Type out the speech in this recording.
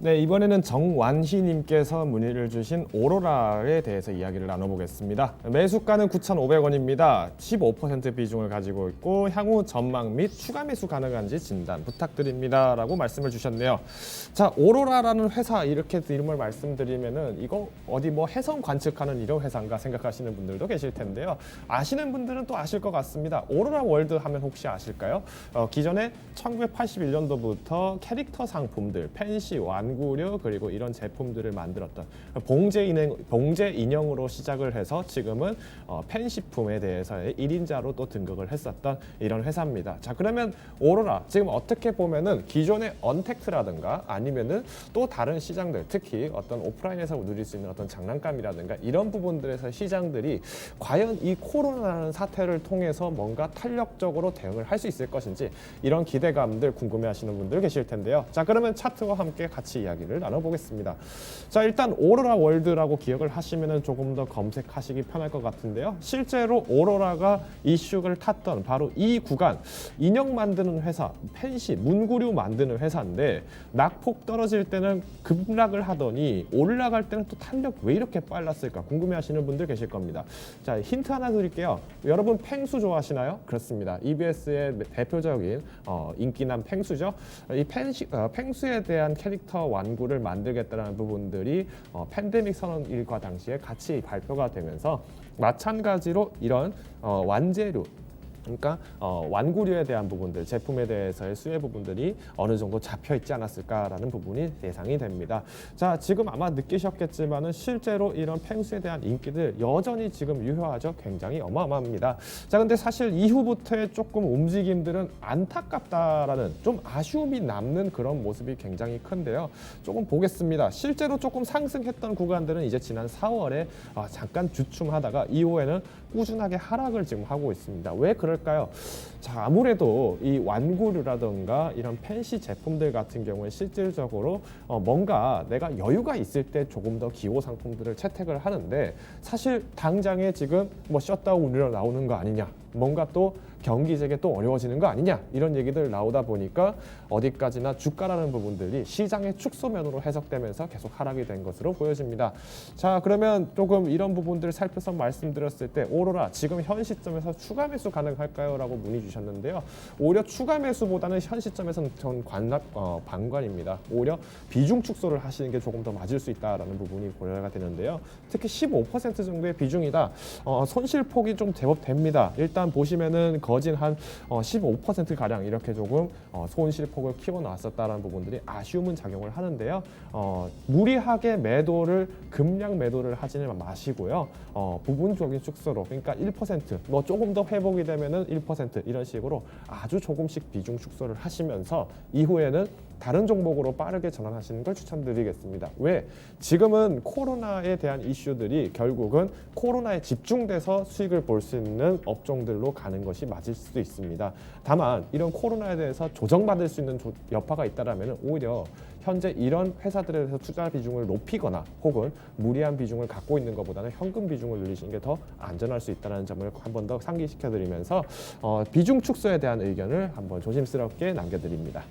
네, 이번에는 정완희님께서 문의를 주신 오로라에 대해서 이야기를 나눠보겠습니다. 매수가는 9,500원입니다. 15% 비중을 가지고 있고 향후 전망 및 추가 매수 가능한지 진단 부탁드립니다. 라고 말씀을 주셨네요. 자, 오로라라는 회사 이렇게 이름을 말씀드리면은 이거 어디 뭐 해성 관측하는 이런 회사인가 생각하시는 분들도 계실 텐데요. 아시는 분들은 또 아실 것 같습니다. 오로라 월드 하면 혹시 아실까요? 기존에 1981년도부터 캐릭터 상품들, 펜시, 완구류 그리고 이런 제품들을 만들었던 봉제 인형으로 시작을 해서 지금은 펜시품에 대해서의 1인자로 또 등극을 했었던 이런 회사입니다. 자, 그러면 오로라 지금 어떻게 보면은 기존의 언택트라든가 아니면은 또 다른 시장들, 특히 어떤 오프라인에서 누릴 수 있는 어떤 장난감이라든가 이런 부분들에서 시장들이 과연 이 코로나라는 사태를 통해서 뭔가 탄력적으로 대응을 할 수 있을 것인지 이런 기대감들 궁금해하시는 분들 계실 텐데요. 자, 그러면 차트와 함께 같이 이야기를 나눠보겠습니다. 자, 일단 오로라 월드라고 기억을 하시면은 조금 더 검색하시기 편할 것 같은데요. 실제로 오로라가 이슈를 탔던 바로 이 구간, 인형 만드는 회사, 펜시, 문구류 만드는 회사인데 낙폭 떨어질 때는 급락을 하더니 올라갈 때는 또 탄력 왜 이렇게 빨랐을까 궁금해하시는 분들 계실 겁니다. 자, 힌트 하나 드릴게요. 여러분 펭수 좋아하시나요? 그렇습니다. EBS의 대표적인 인기남 펭수죠. 이 펭수에 대한 캐릭터 완구를 만들겠다는 부분들이 팬데믹 선언 일과 당시에 같이 발표가 되면서 마찬가지로 이런 완제류 그러니까 완구류에 대한 부분들, 제품에 대해서의 수혜 부분들이 어느 정도 잡혀 있지 않았을까라는 부분이 예상이 됩니다. 자, 지금 아마 느끼셨겠지만은 실제로 이런 펭수에 대한 인기들 여전히 지금 유효하죠. 굉장히 어마어마합니다. 자, 근데 사실 이후부터의 조금 움직임들은 안타깝다라는 좀 아쉬움이 남는 그런 모습이 굉장히 큰데요. 조금 보겠습니다. 실제로 조금 상승했던 구간들은 이제 지난 4월에 잠깐 주춤하다가 이후에는 꾸준하게 하락을 지금 하고 있습니다. 왜 그럴까요? 자, 아무래도 이 완구류라든가 이런 펜시 제품들 같은 경우에 실질적으로 뭔가 내가 여유가 있을 때 조금 더 기호 상품들을 채택을 하는데 사실 당장에 지금 뭐 셧다운으로 나오는 거 아니냐, 뭔가 또 경기 재개 또 어려워지는 거 아니냐 이런 얘기들 나오다 보니까 어디까지나 주가라는 부분들이 시장의 축소면으로 해석되면서 계속 하락이 된 것으로 보여집니다. 자, 그러면 조금 이런 부분들을 살펴서 말씀드렸을 때 오로라 지금 현 시점에서 추가 매수 가능할까요? 라고 문의 주셨는데요. 오히려 추가 매수보다는 현 시점에서는 전 방관입니다. 오히려 비중 축소를 하시는 게 조금 더 맞을 수 있다라는 부분이 고려가 되는데요. 특히 15% 정도의 비중이다. 손실폭이 좀 제법 됩니다. 일단 보시면은 거진 한 15% 가량 이렇게 조금 손실폭을 키워 나왔었다라는 부분들이 아쉬움은 작용을 하는데요. 무리하게 매도를 급량 매도를 하지는 마시고요. 부분적인 축소로 그러니까 1%뭐 조금 더 회복이 되면은 1% 이런 식으로 아주 조금씩 비중 축소를 하시면서 이후에는 다른 종목으로 빠르게 전환하시는 걸 추천드리겠습니다. 왜? 지금은 코로나에 대한 이슈들이 결국은 코로나에 집중돼서 수익을 볼 수 있는 업종들로 가는 것이 맞을 수도 있습니다. 다만 이런 코로나에 대해서 조정받을 수 있는 여파가 있다면 오히려 현재 이런 회사들에 대해서 투자 비중을 높이거나 혹은 무리한 비중을 갖고 있는 것보다는 현금 비중을 늘리시는 게 더 안전할 수 있다는 점을 한 번 더 상기시켜드리면서 비중 축소에 대한 의견을 한번 조심스럽게 남겨드립니다.